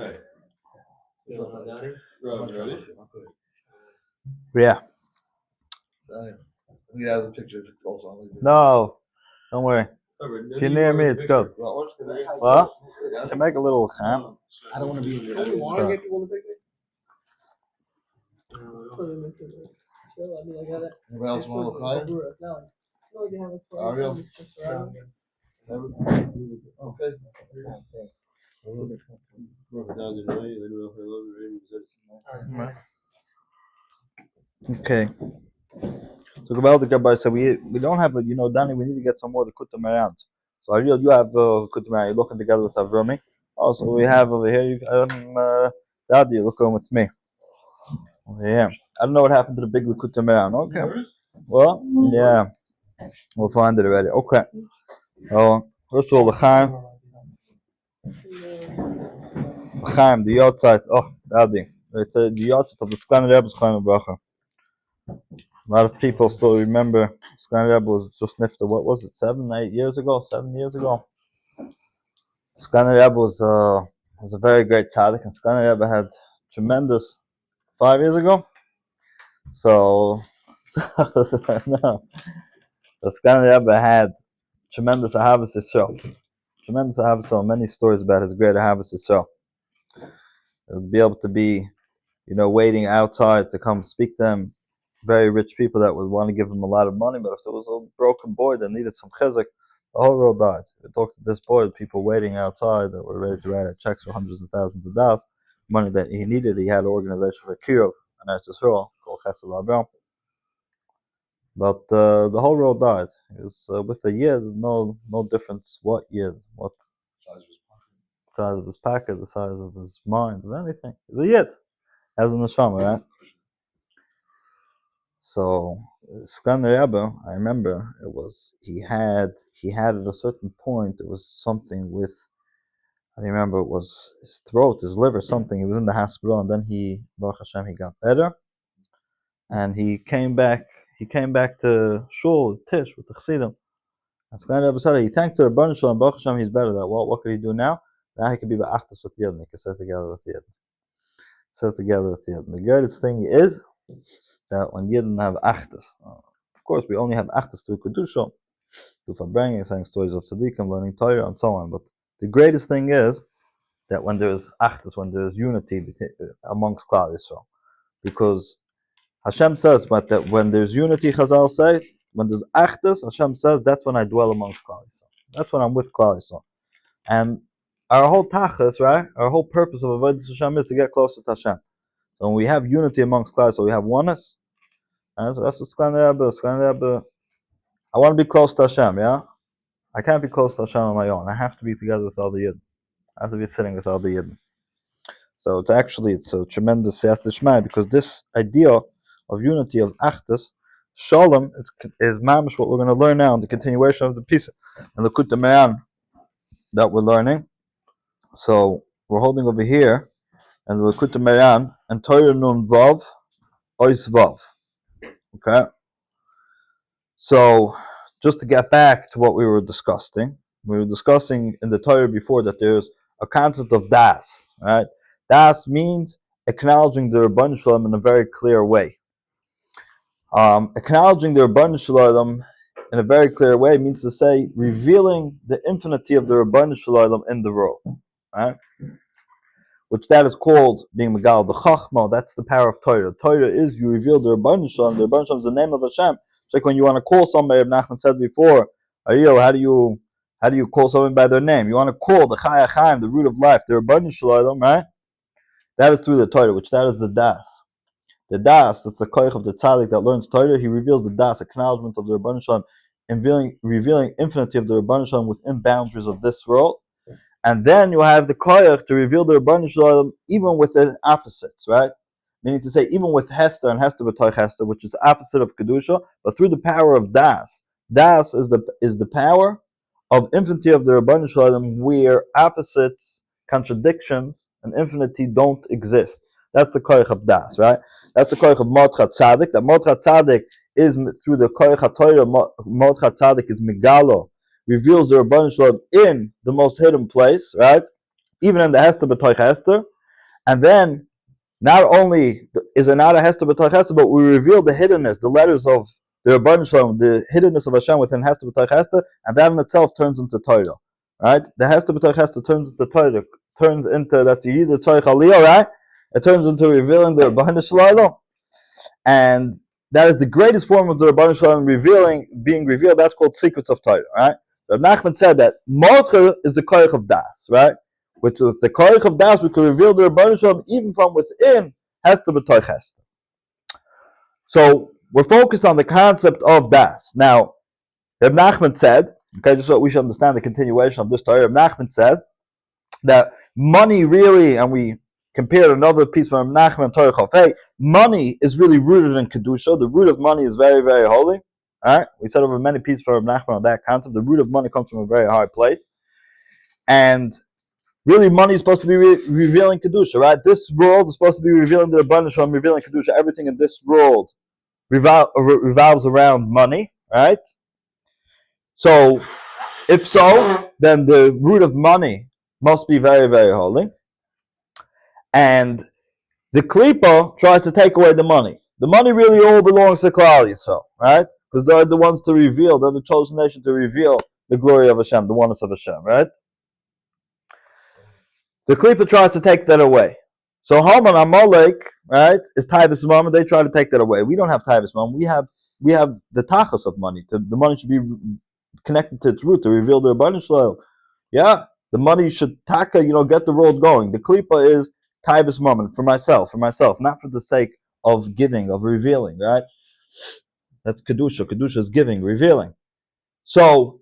Okay. Yeah. Yeah, the picture also. No, don't worry. If you're near me, it's good. What? You can make a little ham. I don't want to be in your Anybody else want to look Ariel? Okay. Okay. So Gabaldik Rabbi said we don't have a Danny, we need to get some more Likutei around. So Ariel, you have Likutei. You're looking together with Avrami. Also, we have over here Daddy, you're looking with me. Over here. I don't know what happened to the big Likutei around. Okay. Well, yeah. We'll find it already. Okay. First of all, L'chaim, the outside. Oh, Daddy. The outside of the Sklan Rebbe's Chaim Bracha. A lot of people still remember Sklan Rebbe was just nifta. What was it? 7 years ago. Sklan Rebbe was a very great tzaddik, and Sklan Rebbe had tremendous 5 years ago. So no, the Sklan Rebbe had tremendous Ahavas Yisroel. Tremendous Ahavas Yisroel. Many stories about his great Ahavas Yisroel. He would be able to be, waiting outside to come speak to him. Very rich people that would want to give him a lot of money, but if there was a broken boy that needed some chizuk, the whole world died. We talked to this boy, people waiting outside that were ready to write out checks for hundreds of thousands of dollars, money that he needed. He had an organization for Kirov and Eretz Yisrael called Chesed L'Avraham. But the whole world died. It was with the year, there's no difference what year, what size of his pocket, the size of his mind, of anything. It's a yid. As a neshama, right? So Sklan Rebbe, I remember he had at a certain point, it was something with, I remember it was his throat, his liver, something. He was in the hospital, and then Baruch Hashem, he got better, and he came back to Shul Tish with the Chassidim. And Sklan Rebbe said he thanked the Rebbeinu Shalom, Baruch Hashem, he's better. That what could he do now? Now he could be ba'achtas with Yidden. He could sit together with Yidden. The greatest thing is that when Yidden have achtas, of course we only have achtas through kedusha, through farbrengen, saying stories of tzaddikim, learning Torah, and so on. But the greatest thing is that when there's achtas, when there's unity amongst Klal Yisrael, because Hashem says, but that when there's unity, Chazal say, when there's achtas, Hashem says that's when I dwell amongst Klal Yisrael. That's when I'm with Klal Yisrael. And our whole tachas, right? Our whole purpose of avodas Hashem is to get closer to Hashem. So when we have unity amongst Klal Yisrael, we have oneness. And so that's what Sklan Rebbe. I want to be close to Hashem, yeah? I can't be close to Hashem on my own. I have to be together with all the Yidden. I have to be sitting with all the Yidden. So it's a tremendous siyat l'shmai, because this idea of unity, of achdus, shalom, is mamish what we're going to learn now in the continuation of the piece and the Likutei Moharan that we're learning. So we're holding over here, and the Likutei Moharan, and Torah Nun Vav, Ois Vav. Okay? So, just to get back to what we were discussing in the Torah before that there's a concept of das, right? Das means acknowledging the Rebbeinu Shalom in a very clear way. Acknowledging the Rebbeinu Shalom in a very clear way means to say revealing the infinity of the Rebbeinu Shalom in the world, right? Which that is called being Megal the Chachma. That's the power of Torah. Torah is you reveal the Rebbeinu Shalom. The Rebbeinu Shalom is the name of Hashem. It's like when you want to call somebody, Nachman said before, Ariel, how do you call someone by their name? You want to call the Chai HaChaim, the root of life, the Rebbeinu Shalom, right? That is through the Torah, which that is the Das. The Das, that's the koich of the tzaddik that learns Torah. He reveals the Das, acknowledgement of the Rebbeinu Shalom, and revealing infinity of the Rebbeinu Shalom within boundaries of this world. And then you have the koich to reveal the Rebbeinu Shalom even with the opposites, right? Meaning to say, even with Hester and Hester b'toich Hester, which is the opposite of Kedusha, but through the power of Das. Das is the power of infinity of the Rebbeinu Shalom, where opposites, contradictions, and infinity don't exist. That's the koich of Das, right? That's the koich of Mordcha Tzaddik. That Mordcha Tzaddik is through the koich HaTorah. Mordcha Tzaddik is Megalo, reveals the Rebbeinu Shalom in the most hidden place, right? even in the Hester b'toich Hester, and then not only is it not a Hester b'toich Hester, but we reveal the hiddenness, the letters of the Rebbeinu Shalom, the hiddenness of Hashem within Hester b'toich Hester, and that in itself turns into Torah. Right? The Hester b'toich Hester turns into Torah, turns into that's Yidu Tzorich Aliyah, right? It turns into revealing the Rebbeinu Shalom, and that is the greatest form of the Rebbeinu Shalom being revealed. That's called secrets of Torah, right? Rav Nachman said that Motra is the koich of Das, right? Which with the koich of Das, we can reveal the Rebbeinu Shalom even from within Hester b'toich Hester. So we're focused on the concept of Das. Now, Rav Nachman said, okay, just so we should understand the continuation of this Torah, Rav Nachman said that money really, and we compared another piece from Rav Nachman Torah Chafei, money is really rooted in Kedusha. The root of money is very, very holy. All right, we said over many pieces from Rav Nachman on that concept. The root of money comes from a very high place, and really, money is supposed to be revealing Kedusha, right? This world is supposed to be revealing the abundance from revealing Kedusha. Everything in this world revolves around money, right? So, if so, then the root of money must be very, very holy. And the Klippa tries to take away the money. The money really all belongs to Klal Yisrael, right? Because they're the ones to reveal, they're the chosen nation to reveal the glory of Hashem, the oneness of Hashem, right? The Klippa tries to take that away. So Haman Amalek, right, is Taivas Mom, and they try to take that away. We don't have Taivas Mom. We have the tachas of money. The money should be connected to its root to reveal the abundance. Yeah, the money should taka, get the world going. The Klippa is Taivas Mom, for myself, not for the sake of giving, of revealing, right? That's Kedusha. Kedusha is giving, revealing. So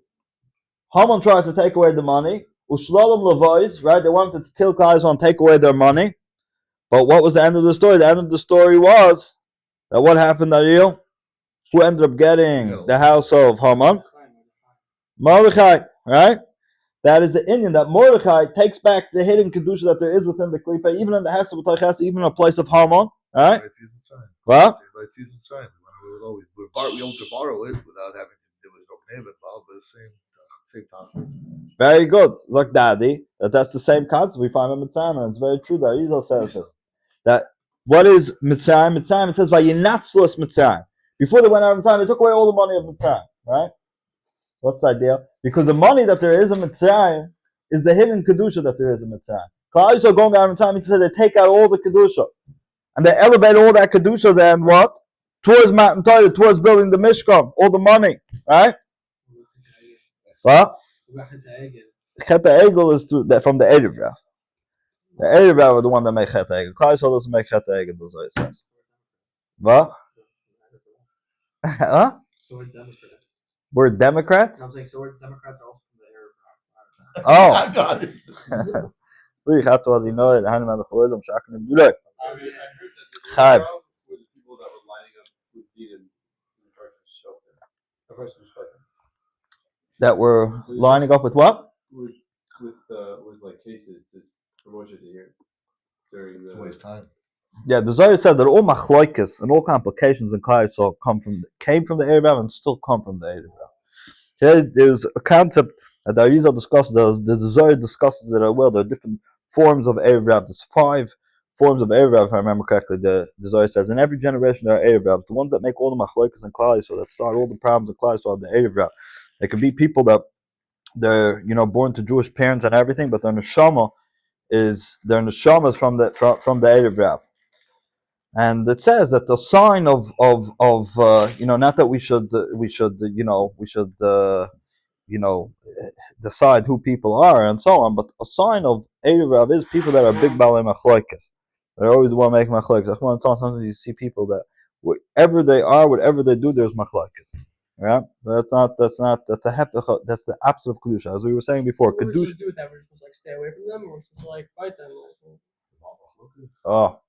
Haman tries to take away the money. Ushlalom Levois, right? They wanted to kill Klal Yisrael and take away their money. But what was the end of the story? The end of the story was that what happened, Ariel? Who ended up getting the house of Haman? Mordechai, right? That is the Indian, that Mordechai takes back the hidden Kedusha that there is within the Klipa, even in the house of B'taychas, even in a place of Haman, right? What? We able to borrow it without having to do his own name involved, but same concept. Very good. Zak Daddy, that's the same concept we find in Mitzrayim, and it's very true that Yisrael says this. That what is Mitzrayim? Mitzrayim, it says Vayinatzlos Mitzrayim. Before they went out of Mitzrayim, they took away all the money of Mitzrayim, right? What's the idea? Because the money that there is in Mitzrayim is the hidden Kedusha that there is in Mitzrayim. Klal Yisrael going out of Mitzrayim, he said they take out all the Kedusha. And they elevate all that Kedusha then what? Towards Matan Torah, towards building the Mishkan, all the money, right? What? Chet Egel is from the Erev Rav. The Erev Rav are the one that make Chet Egel. Klal Yisrael doesn't make Chet Egel, that's what it says. What? Huh? So we're Democrats. We're Democrats? I'm saying, so we're Democrats are also from the Arab Bloc. Oh. I got it. We have to know it. I'm shocking him. Do I heard that the were the people that were lining up with Dean in the person's shelter. The person's shelter. that we're lining up with what? With like cases, this promotion here during the Waste time. Yeah, the Zohar said that all machloikas and all complications in Klal Yisrael came from the Erev Rav and still come from the Erev Rav. There's a concept that the Arizal discusses, the Zohar discusses it as well. There are different forms of Erev Rav. There's 5 forms of Erev Rav, if I remember correctly. The Zohar says in every generation there are Erev Rav. The ones that make all the machloikas in Klal Yisrael, that start all the problems in Klal Yisrael, are the Erev Rav. There could be people that they're born to Jewish parents and everything, but their neshama is from the Erev Rav. And it says that the sign of not that we should decide who people are and so on, but a sign of Erev Rav is people that are big balei machloikas. They're always the one making machloikas. Sometimes you see people that wherever they are, whatever they do, there's machloikas. Yeah, that's the opposite of kedusha, as we were saying before. What we're Kedusha. supposed to do with that? We're supposed to stay away from them, or we're supposed to fight them. Oh,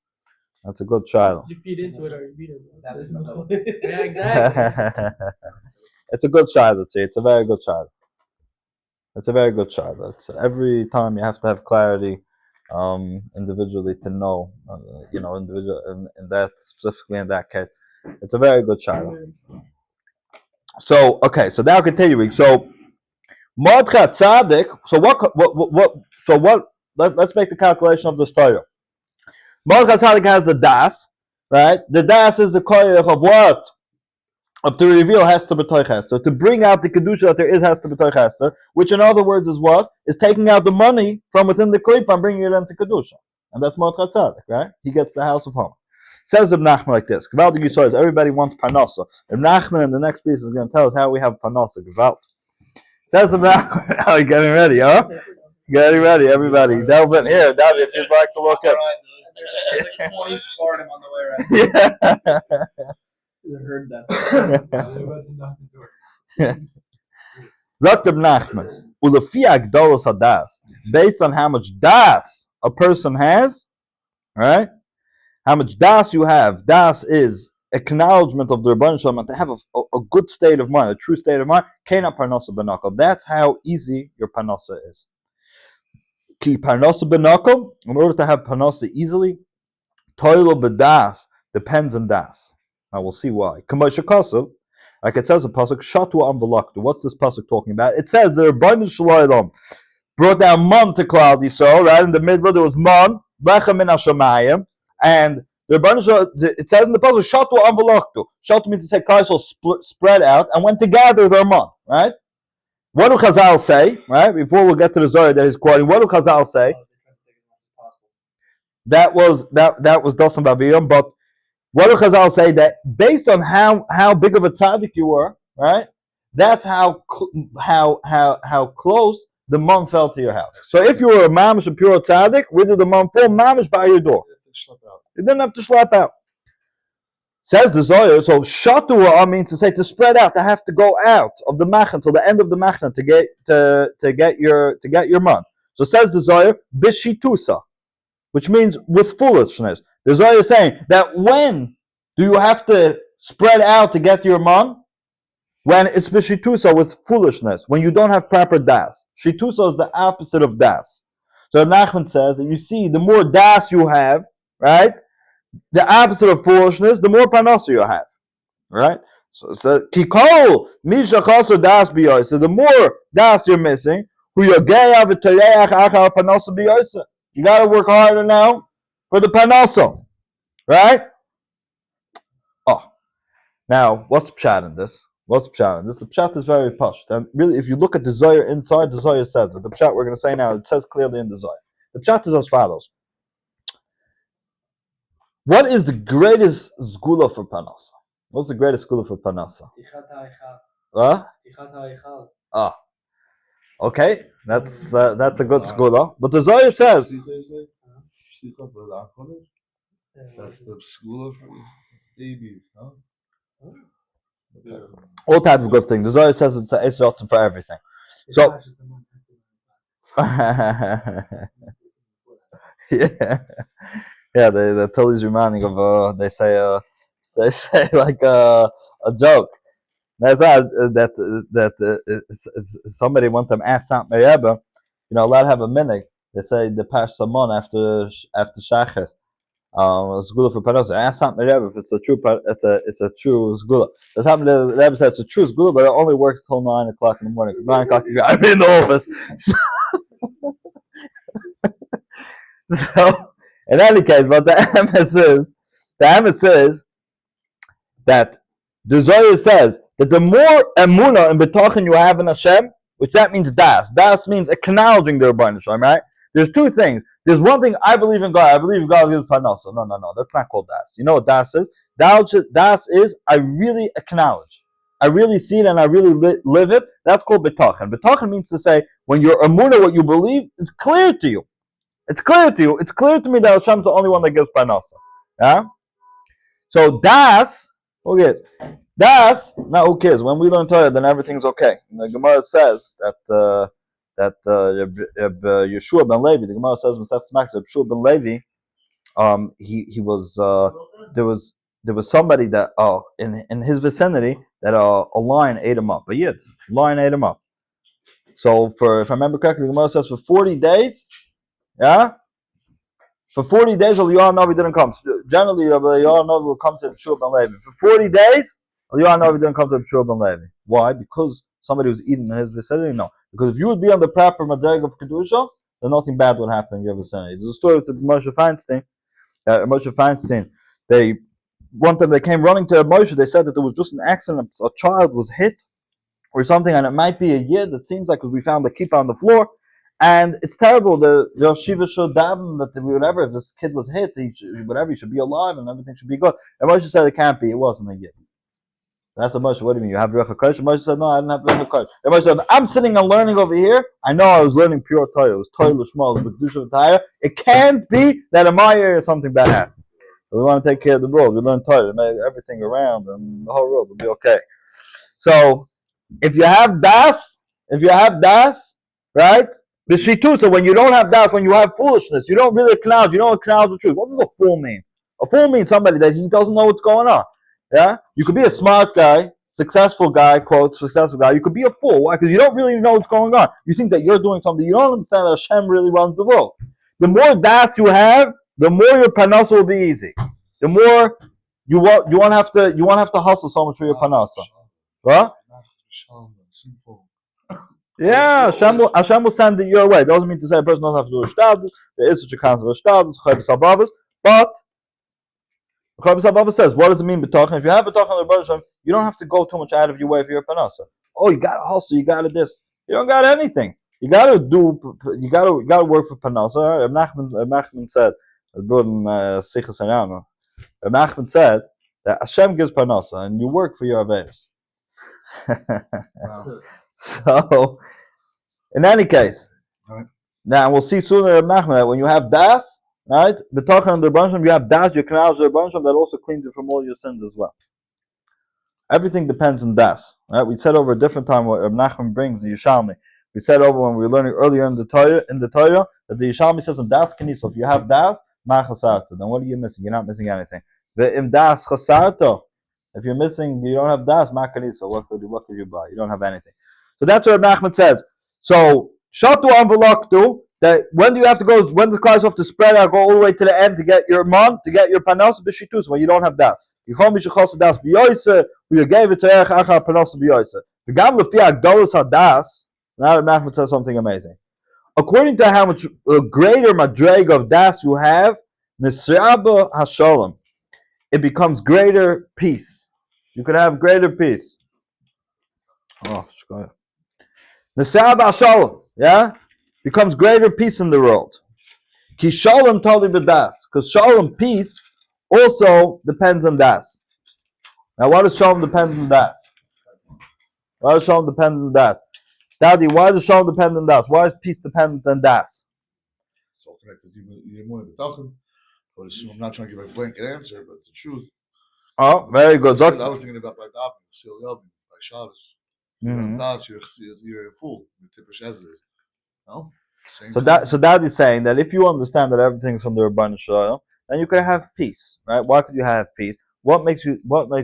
that's a good child. You feed into it or you beat it. That is yeah, exactly. It's a good child. It's a very good child. It's a very good child. It's every time you have to have clarity, individually to know, individual in that specifically in that case. It's a very good child. So okay, so now continuing. So Mordechai Tzaddik. So what let's make the calculation of this Torah. Malchus Hadik has the das, right? The das is the koyach of what? Of to reveal Hester b'toich Hester, to bring out the kedusha that there is Hester b'toich Hester, which in other words is what? Is taking out the money from within the klipa and bringing it into kedusha. And that's Mordechai Tzaddik, right? He gets the house of home. Says Reb Nachman like this. Gewaltig Yisrael, everybody wants parnasa. Reb Nachman in the next piece is going to tell us how we have parnasa. Gewalt. Says Reb Nachman, now you're getting ready, huh? Getting ready, everybody. Delve in here. Delve if you'd like to look at. There's 20 Spartan on the way right now. Yeah. I heard that. Zakt Reb Nachman, ulefi agdolos hadas, based on how much das a person has, right? How much das you have. Das is acknowledgement of the Rebbeinu Shalom, to have a good state of mind, a true state of mind. Kena parnasa benakol. That's how easy your parnasa is. Ki parnasa benakol, in order to have parnasa easily, toilo bedas depends on das. Now we'll see why. Like it says in pasuk, Shatu am v'laktu. What's this pasuk talking about? It says the Rebbeinu Shalom brought down man to Klal Yisrael. Right in the middle there was man, lechem min hashamayim, and the Rebbeinu Shalom. It says in the pasuk, Shatu am v'laktu. Shatu means to say Klal Yisrael spread out and went to gather their man. Right. What do Chazal say? Right before we'll get to the Zohar that he's quoting. What do Chazal say? That was Dosan Baviyam, but what do Chazal say? That based on how big of a tzaddik you were, right? That's how close the mom fell to your house. So if you were a mamish, a pure tzaddik, where did the mom fall? Mamish by your door. You didn't have to schlep out. Says the Zohar. So shatua means to say to spread out, to have to go out of the machna till the end of the machna to get your mom. So says the Zohar bishitusa, which means with foolishness. The Zohar is saying that when do you have to spread out to get your man? When it's b'shitusa, with foolishness, when you don't have proper das. Shitusa is the opposite of das. So Nachman says that you see, the more das you have, right, the opposite of foolishness, the more parnasa you have, right? So kikol mishachaso das biyosa. So the more das you're missing, who you're gay of it achar parnasa biyosa. You got to work harder now for the parnasa, right? Oh, now what's the pshat in this? What's the pshat in this? The pshat is very posh. And really, if you look at the Zohar inside, the Zohar says it. The pshat we're going to say now, it says clearly in the Zohar. The pshat is as follows. What is the greatest zgula for parnasa? What's the greatest zgula for parnasa? Huh? Ah. Okay, that's a good zgula. But the Zohar says. That's the school for babies, no? All types of good things. The Zohar says it's awesome for everything. So, yeah, the Tully's reminding of they say like a joke. That's that somebody one time asked Saint Rebbe, allowed to have a minute. They say the pash samon after shachas. Zgula for parnasa. Ask Saint Rebbe if it's a true zgula. That's happened. The Rebbe said it's a true zgula, but it only works till 9 o'clock in the morning. Because 9 o'clock I'm in the office. So in any case, but the emes is that the Zohar says that the more emunah and betachin you have in Hashem, which that means das. Das means acknowledging the Rebbeinu Shalom, right? There's two things. There's one thing, I believe in God. I believe God gives parnasa. No. That's not called das. You know what das is? Das is, I really acknowledge. I really see it and I really live it. That's called betachin. Betachin means to say, when you're emunah, what you believe, is clear to you. It's clear to you. It's clear to me that Hashem's the only one that gives parnasa. Yeah? So das, who cares? Das, now who cares? When we learn Torah, then everything's okay. And the Gemara says that Yeshua ben Levi, the Gemara says Yeshua ben Levi, he was there was somebody that in his vicinity that a lion ate him up. A yid, lion ate him up. So if I remember correctly, the Gemara says for 40 days, yeah. For 40 days, Eliyahu Navi didn't come. Generally, Eliyahu Navi will come to Yeshua ben Levi. For 40 days, Eliyahu Navi didn't come to Yeshua ben Levi. Why? Because somebody was eating in his vicinity? No. Because if you would be on the proper madreg of Kedusha, then nothing bad would happen in your vicinity. There's a story with Moshe Feinstein. They one time they came running to Moshe. They said that there was just an accident. A child was hit or something, and it might be a yid. It seems like because we found the kippah on the floor, and it's terrible. The Shiva should daven that whatever if this kid was hit, he should be alive and everything should be good. And Moshe said it can't be. It wasn't a yid. That's a Moshe. What do you mean? You have Ruach HaKodesh? Moshe said, no, I didn't have Ruach HaKodesh. And Moshe said, I'm sitting and learning over here. I know I was learning pure Torah. It was Torah L'Shma, but Kedusha V'Tahara. It can't be that in my area something bad happened. So we want to take care of the world. We learn Torah, make everything around, and the whole world will be okay. So, if you have das, right? So when you don't have das, when you have foolishness, you don't really acknowledge the truth. What does a fool mean? A fool means somebody that he doesn't know what's going on. Yeah? You could be a smart guy, successful guy, quote, successful guy. You could be a fool. Why? Because you don't really know what's going on. You think that you're doing something. You don't understand that Hashem really runs the world. The more das you have, the more your panasa will be easy. The more you won't have to hustle so much for your panasa. What? Yeah, Hashem will send it your way. It doesn't mean to say a person doesn't have to do a shtadus. There is such a concept of shtadus, but Chavis Abba says, what does it mean betachin? If you have betachin on the Baruch, you don't have to go too much out of your way for your panasa. Oh, you gotta hustle, you gotta this. You don't got anything. You gotta work for panasa. Nachman said, Nachman said that Hashem gives panasa and you work for your averis. So, in any case, now we'll see sooner Nachman that when you have das, right? Betachin on the Rebbeinu, you have das, you acknowledge the Rebbeinu that also cleans you from all your sins as well. Everything depends on das. Right? We said over a different time what Reb Nachman brings the Yishalmi. We said over when we were learning earlier in the Torah that the Yishalmi says in das kanisa. If you have das, ma chasarta. Then what are you missing? You're not missing anything. Ve'im das chasarta. If you're missing, you don't have das, ma kanisa. What could you buy? You don't have anything. So that's what Reb Nachman says. So shatu anvelaktu. That when do you have to go? When does class have to spread out, go all the way to the end to get your man, to get your panos b'shitus when you don't have that. You call me shechos das b'yoyse. We gave it to erech achar panos b'yoyse. The gam lefi agdolos hadas. Now Nachman says something amazing. According to how much greater madreg of das you have, nisraba hashalom, it becomes greater peace. You could have greater peace. Oh, nisraba hashalom, yeah. Becomes greater peace in the world. Ki shalom tali b'das, because shalom, peace, also depends on das. Now, why does shalom depend on das? Why does shalom depend on das? Daddy, why does shalom depend on das? Why is peace dependent on das? So connected you're more betachin. But I'm not trying to give a blanket answer, but it's the truth. Oh, very good. I was thinking about by davening, Sil Yavim, by Shabbos. You're a fool. You're tipish as it is. No? So that is saying that if you understand that everything's from the Rebbeinu Shalom, then you can have peace, right? Why could you have peace? What makes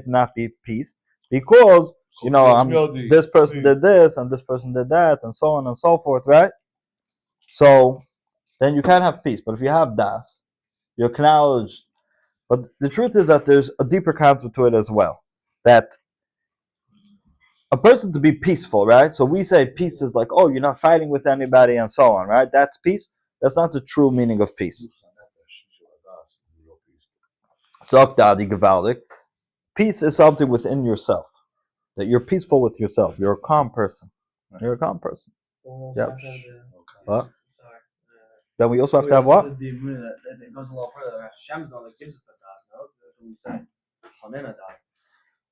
not be peace? Because this person did this and this person did that and so on and so forth, right? So then you can't have peace. But if you have das, you acknowledge. But the truth is that there's a deeper concept to it as well. That a person to be peaceful, right? So we say peace is like, oh, you're not fighting with anybody and so on, right? That's peace. That's not the true meaning of peace. Peace is something within yourself. That you're peaceful with yourself. You're a calm person. You're a calm person. Yep. What? Then we also have to have what? It goes a little further. Hashem's not that gives us the Daat, no? That's what we say. Hanena Daat.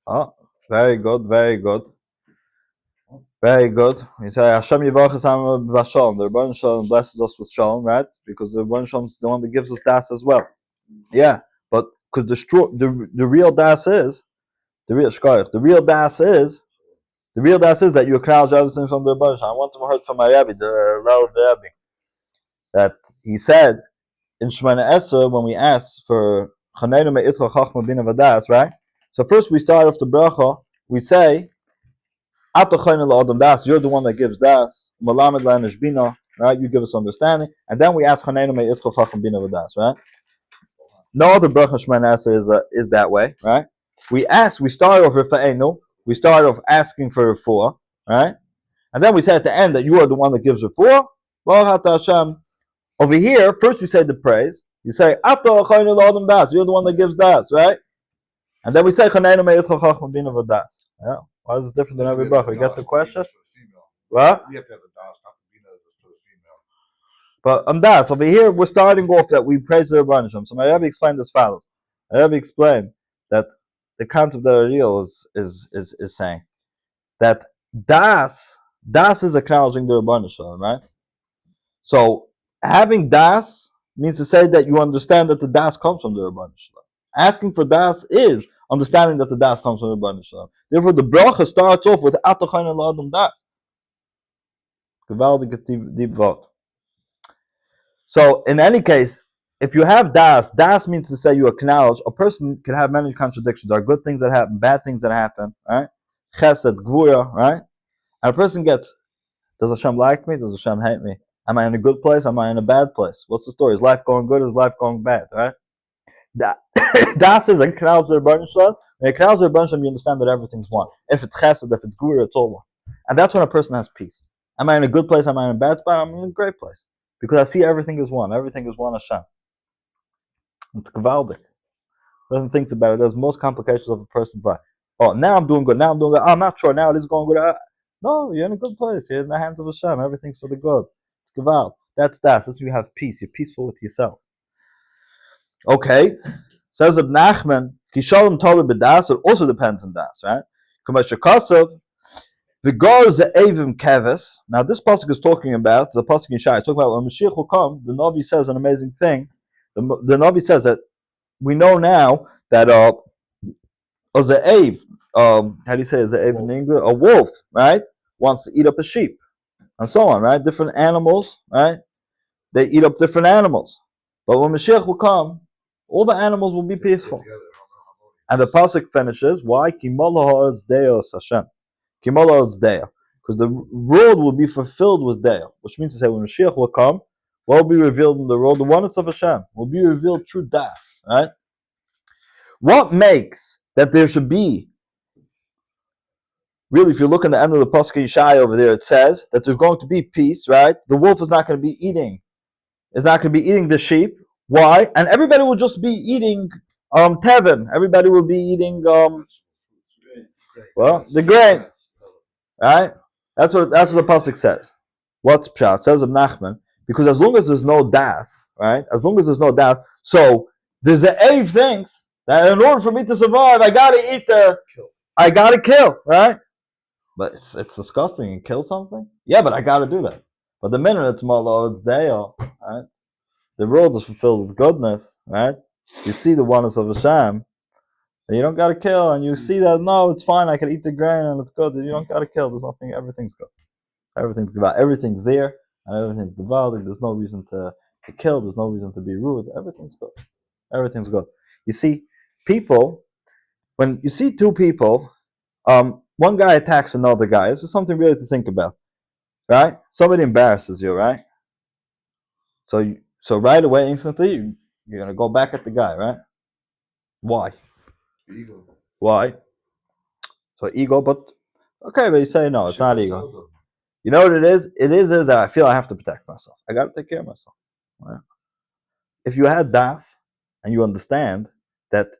Oh, very good, very good. Very good. We say Hashem Yivarach Esam B'Shalom. The Rebbeinu Shalom blesses us with Shalom, right? Because the Rebbeinu Shalom is the one that gives us das as well. Yeah, but because the real das is the real das is that you acknowledge everything from the Rebbeinu Shalom. I want to heard from my Rebbe, the Rebbe, that he said in Shemana Esra when we asked for Chaneinu Me'itcha Chachma Bina V'das, right? So first we start off the bracha. We say, you're the one that gives das. Right? You give us understanding. And then we ask, right? No other bracha Shemana is that way, right? We start off Rifa'enu. We start off asking for refuah, right? And then we say at the end that you are the one that gives refuah. Baruch Hashem, Over here, first you say the praise. You say, Ato achaynu l'adam das. You're the one that gives das, right? And then we say, Chanenu me'yit chachach bina v'das. Yeah. Why is this different than every bracha? You get the question? What? We have to have the das, not the bina for the female. But on das, over here, we're starting off that we praise the Rebbeinu Shem. So my Rebbe explained as follows. My Rebbe explained that the concept that Ariel is saying that das is acknowledging the Rebbeinu Shem, right? So having das means to say that you understand that the das comes from the Rebbeinu Shem. Asking for das is understanding that the das comes from the Rebbeinu Shem. Therefore, the bracha starts off with Atochayin L'Adam Das. Gewaldige deep vote. So, in any case, if you have das means to say you acknowledge a person can have many contradictions. There are good things that happen, bad things that happen, right? Chesed, Gvura, right? And a person gets, does Hashem like me? Does Hashem hate me? Am I in a good place? Am I in a bad place? What's the story? Is life going good? Is life going bad, right? Das is acknowledge the Rebbeinu Shem. When you acknowledge the Rebbeinu Shem, you understand that everything's one. If it's chesed, if it's Gvura, it's all one. And that's when a person has peace. Am I in a good place? Am I in a bad spot? I'm in a great place. Because I see everything is one. Everything is one Hashem. It's gewaldig. Doesn't think about it. There's most complications of a person's life. Oh, now I'm doing good. Now I'm doing good. Oh, I'm not sure. Now it is going good. No, you're in a good place. You're in the hands of Hashem. Everything's for the good. It's gewalt. That's das. That's when you have peace. You're peaceful with yourself. Okay. Says Ibn Nachman, Kishalom Torah b'das. It also depends on das, right? Kamashakasav. V'gar ze'evim keves. Now this pasuk is talking about the pasuk in Shiur. It's talking about when Mashiach will come. The Navi says an amazing thing. The Navi says that we know now that a ze'ev, how do you say ze'ev in English? A wolf, right, wants to eat up a sheep, and so on, right? Different animals, right? They eat up different animals. But when Mashiach will come, all the animals will be peaceful. And the pasuk finishes, why? Ki malach ha'aretz deos Hashem. Because the world will be fulfilled with Daat, which means to say when Mashiach will come, what will be revealed in the world? The oneness of Hashem will be revealed through Das, right? What makes that there should be, really, if you look at the end of the Pasuk Yishai over there, it says that there's going to be peace, right? The wolf is not going to be eating the sheep. Why? And everybody will just be eating tevin. Everybody will be eating the grain. Right? That's what the pasuk says. What's pshat? Says of Nachman, because as long as there's no das, right? As long as there's no das, so the ze'ev thinks that in order for me to survive, I gotta kill, right? But it's disgusting and kill something. Yeah, but I gotta do that. But the minute it's malach, it's deil, right? The world is fulfilled with goodness, right? You see the oneness of Hashem. And you don't gotta kill, and you see that no, it's fine. I can eat the grain, and it's good. You don't gotta kill. There's nothing. Everything's good. Everything's good. Everything's there, and everything's good. There's no reason to kill. There's no reason to be rude. Everything's good. Everything's good. You see, people. When you see two people, one guy attacks another guy. This is something really to think about, right? Somebody embarrasses you, right? So right away, instantly, you're gonna go back at the guy, right? Why? Ego. Why? So ego, but okay, but you say no, it's not ego. You know what it is? It is that I feel I have to protect myself. I gotta take care of myself. Right? If you had das and you understand that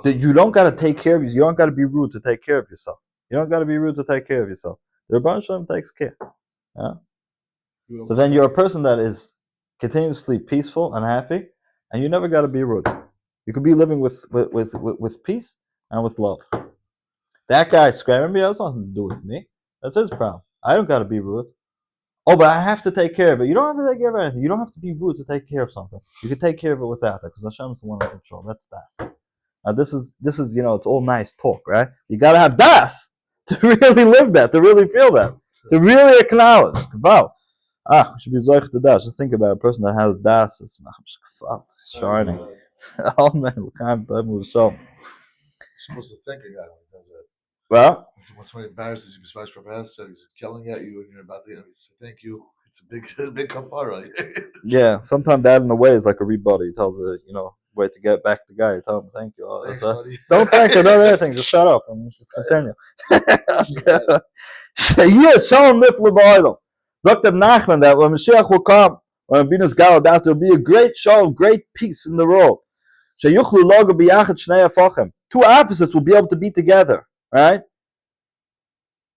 you don't gotta take care of yourself, you don't gotta be rude to take care of yourself. You don't gotta be rude to take care of yourself. The Rebbeinu Shem takes care. Yeah? So then you're a person that is continuously peaceful and happy, and you never gotta be rude. You could be living with peace and with love. That guy screaming at me, that has nothing to do with me. That's his problem. I don't got to be rude. Oh, but I have to take care of it. You don't have to take care of anything. You don't have to be rude to take care of something. You can take care of it without that, because Hashem is the one in control. That's das. Now this is it's all nice talk, right? You got to have das to really live that, to really feel that, to really acknowledge. Wow. We should be zoich to das. Just think about a person that has das. It's shining. Oh man, you're supposed to thank a guy when he does that. Well, when somebody embarrasses you, besides from he's yelling at you, and you're about to say thank you. It's a big kapara. Yeah, sometimes that in a way is like a rebuttal. You tell the way to get back the guy. You tell him thank you. Oh, Thanks, don't thank him. Don't do anything. Just shut up and just continue. Yes, show him nifle b'olam. Dr. Nachman that when Mashiach will come, when Binas Gal Das, there'll be a great show of great peace in the world. Sheyuchlu logo biyachad shnei afachim. Two opposites will be able to be together, right?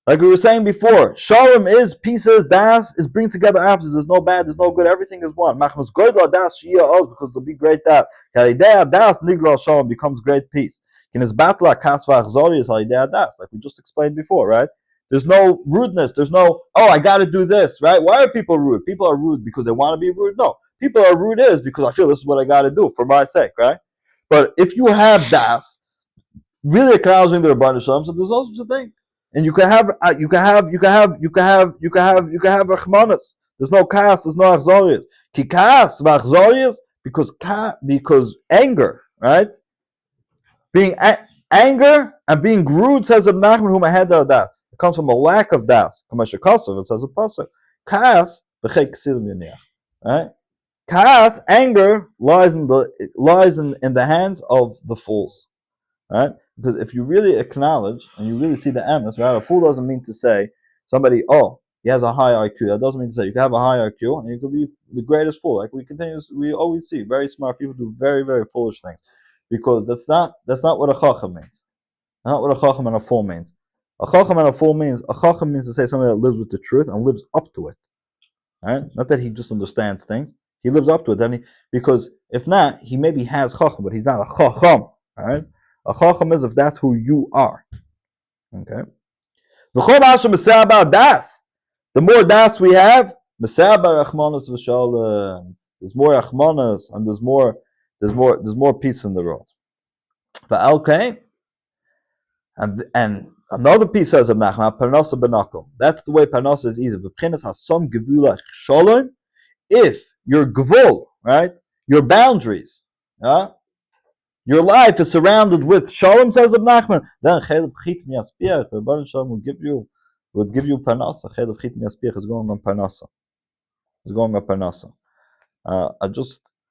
Like we were saying before, Shalom is pieces, Das is bring together opposites. There's no bad, there's no good, everything is one. Machmas goydla Das shia oz, because there'll be great that. Kalidea Das nigla Shalom becomes great peace. Kinis batla kasva achzori is halidea Das, like we just explained before, right? There's no rudeness. There's no, oh, I got to do this, right? Why are people rude? People are rude because they want to be rude? No. People are rude is because I feel this is what I got to do for my sake, right? But if you have Das, really acknowledging the Rebbeinu Shalom, so there's no such a thing. And you can have Rachmanas. There's no Kas, there's no Achzorias. Ki Kas v'Achzorias, because anger, right? Being anger and being rude, says Reb Nachman, whom I had that. It comes from a lack of das. It says a pasuk. Kas b'chei ksilim yaniach. Right? Kas, anger, lies in the hands of the fools. Right? Because if you really acknowledge and you really see the emes, right? A fool doesn't mean to say somebody, oh, he has a high IQ. That doesn't mean to say you can have a high IQ and you could be the greatest fool. Like we always see very smart people do very, very foolish things. Because that's not what a chacham means. Not what a chacham and a fool means. A chacham and a fool means to say somebody that lives with the truth and lives up to it. Right? Not that he just understands things. He lives up to it. Because if not, he maybe has chacham, but he's not a chacham. Right? A chacham is if that's who you are. Okay. The more das we have, there's more achmanas and there's more peace in the world. But okay. And another piece says of Nachman, Parnasa Benakal. That's the way Parnasa is easy. If your gvul, right, your boundaries, your life is surrounded with Shalom, says of Nachman, then the Baruch Shalom would give you Parnasa. Is going on Parnasa. It's going on Parnasa.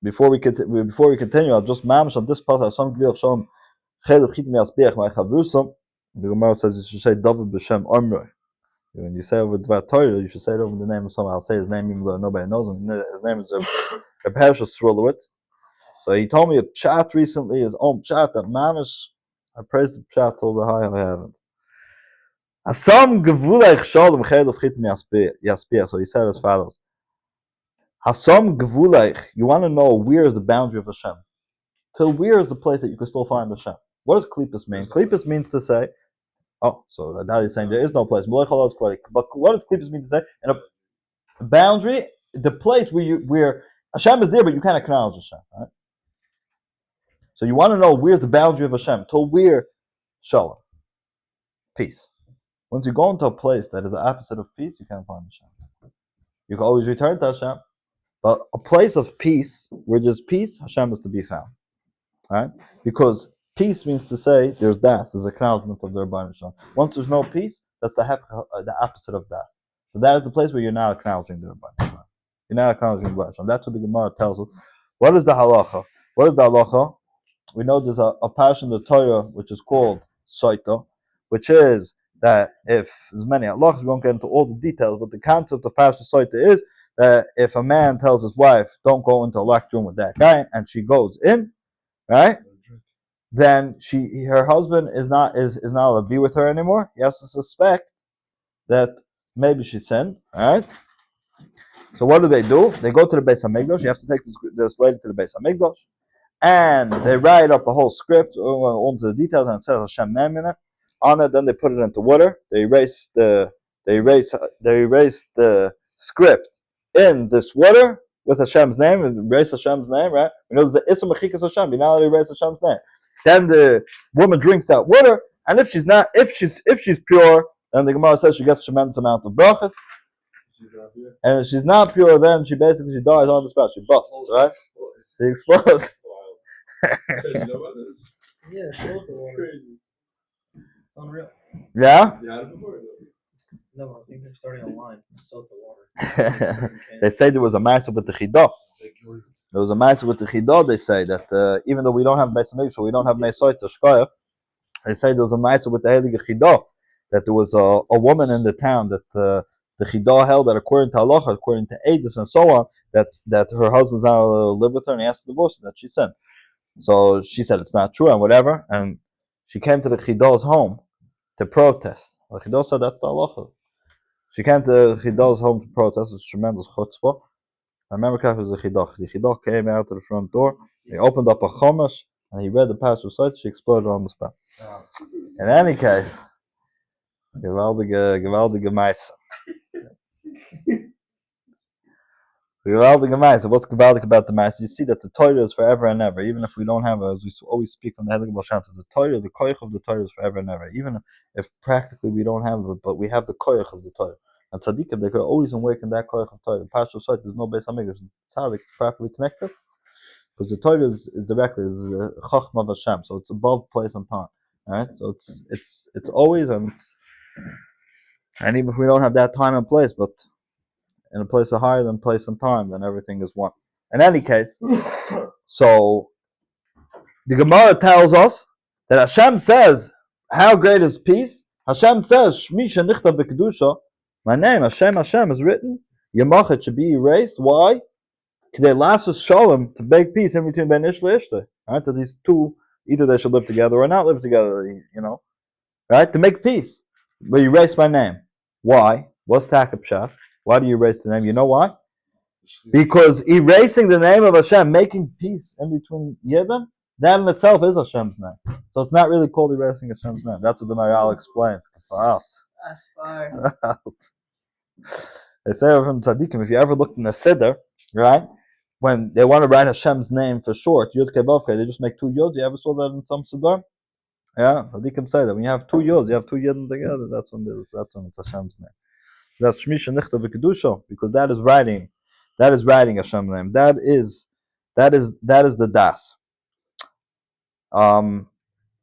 Before we continue, I'll just mamish on this part. Some gvul Shalom. The Gemara says you should say David b'Shem Omroi. When you say over Dvar Torah, you should say it over the name of someone. I'll say his name even though nobody knows him. His name is Perl. So he told me a pshat recently, his own pshat that mamish. I praised the pshat till the high of heaven. Hasam gevulech shalom chedov chit yaspir. So he said as follows: Hasam gevulech. You want to know where is the boundary of Hashem? Till where is the place that you can still find Hashem? What does klippas mean? Klippas means to say, oh, so that is saying there is no place. But what does klippas mean to say? In a boundary, the place where Hashem is there, but you can't acknowledge Hashem. Right? So you want to know where's the boundary of Hashem. Till where? Shalom. Peace. Once you go into a place that is the opposite of peace, you can't find Hashem. You can always return to Hashem. But a place of peace, where there's peace, Hashem is to be found. Right? Because peace means to say there's das, there's acknowledgement of the Rebbeinu Shalom. Once there's no peace, that's the opposite of das. So that is the place where you're not acknowledging the Rebbeinu Shalom. You're not acknowledging the Rebbeinu Shalom. That's what the Gemara tells us. What is the halacha? What is the halacha? We know there's a parsha in the Torah which is called Soita, which is that if there's many halachas, we won't get into all the details, but the concept of parsha Soita is that if a man tells his wife, don't go into a locked room with that guy, and she goes in, right? Then her husband is not allowed to be with her anymore. He has to suspect that maybe she sinned. All right. So what do? They go to the Beis Hamikdash. You have to take this lady to the Beis Hamikdash, and they write up a whole script onto the details, and it says Hashem name in it. On it, then they put it into water. They erase the script in this water with Hashem's name, and erase Hashem's name, right? We know there's the Isra Mechikas Hashem. You're not allowed to erase Hashem's name. Then the woman drinks that water, and if she's pure, then the Gemara says she gets a tremendous amount of brachas. And if she's not pure, then she dies on the spot. She busts, right? She explodes. Yeah, it's crazy. It's unreal. Yeah? No, I think they're starting a line. Soak the water. They say there was a ma'aseh with the chidah. There was a ma'aseh with the chidah. They say that even though we don't have Beis Hamikdash, we don't have Nesoit Shkoyach. They say there was a ma'aseh with the heilige chidah, that there was a woman in the town that the chidah held that according to halacha, according to Edus and so on, that her husband's not allowed to live with her, and he has to divorce her. That she said. So she said it's not true and whatever, and she came to the Chidol's home to protest. The Chidol said that's the halacha. She came to Chidol's home to protest. It's tremendous chutzpah. I remember it was the Chidol. The Chidol came out to the front door. He opened up a chumash and he read the passage of sight. She exploded on the spot. In any case, gewaltige meise. So what's gewaldig about the meise? You see that the Torah is forever and ever. Even if we don't have as we always speak from the Hedek Baal Shem Tov, the Torah, the koyach of the Torah is forever and ever. Even if practically we don't have it, but we have the koyach of the Torah. And tzaddikim, they could always awaken that koyach of Torah. The Parsha of Sot, there's no Beis Hamikdash. Tzaddik is properly connected because the Torah is directly is the Chachma of Hashem, so it's above place and time. All right, so it's always and even if we don't have that time and place, but in a place of higher than place and time, then everything is one. In any case, so the Gemara tells us that Hashem says, "How great is peace?" Hashem says, "Shmi shenichtav b'kedusha." My name, Hashem, is written. Yamachet should be erased. Why? They last us shalom to make peace in between Ben Ish Ishta. Right? That these two, either they should live together or not live together. You know, right? To make peace. But you erase my name. Why? What's Takab Shah? Why do you erase the name? You know why? Because erasing the name of Hashem, making peace in between Yidden, that in itself is Hashem's name. So it's not really called erasing Hashem's name. That's what the Maral explains. They say from Tzaddikim, if you ever looked in the Siddur, right, when they want to write Hashem's name for short, Yud Kei Vav Kei, they just make two Yuds. You ever saw that in some Siddur? Yeah, Tzaddikim say that when you have two Yuds, you have two Yidden together. That's when it's Hashem's name. That's Shmi Shenichtav B'Kedusha, because that is writing Hashem's name. That is the Das.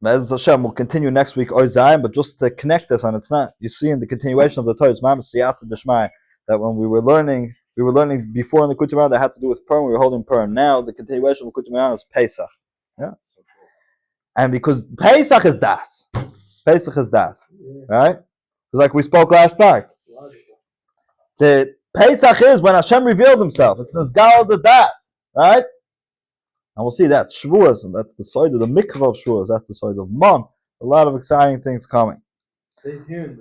As Hashem will continue next week, but just to connect this, and it's not, you see in the continuation of the Torah, it's Ma'amas Siyata D'Shmai, that when we were learning before in the Likutei that had to do with Perl, we were holding Perl. Now the continuation of the Likutei is Pesach. Yeah? And because Pesach is Das. Right? Because like we spoke last night, the Pesach is when Hashem revealed himself. It's Nisgal the Das. Right? And we'll see that Shavuos, and that's the side of the mikvah of Shavuos. That's the side of Mon. A lot of exciting things coming. Stay tuned.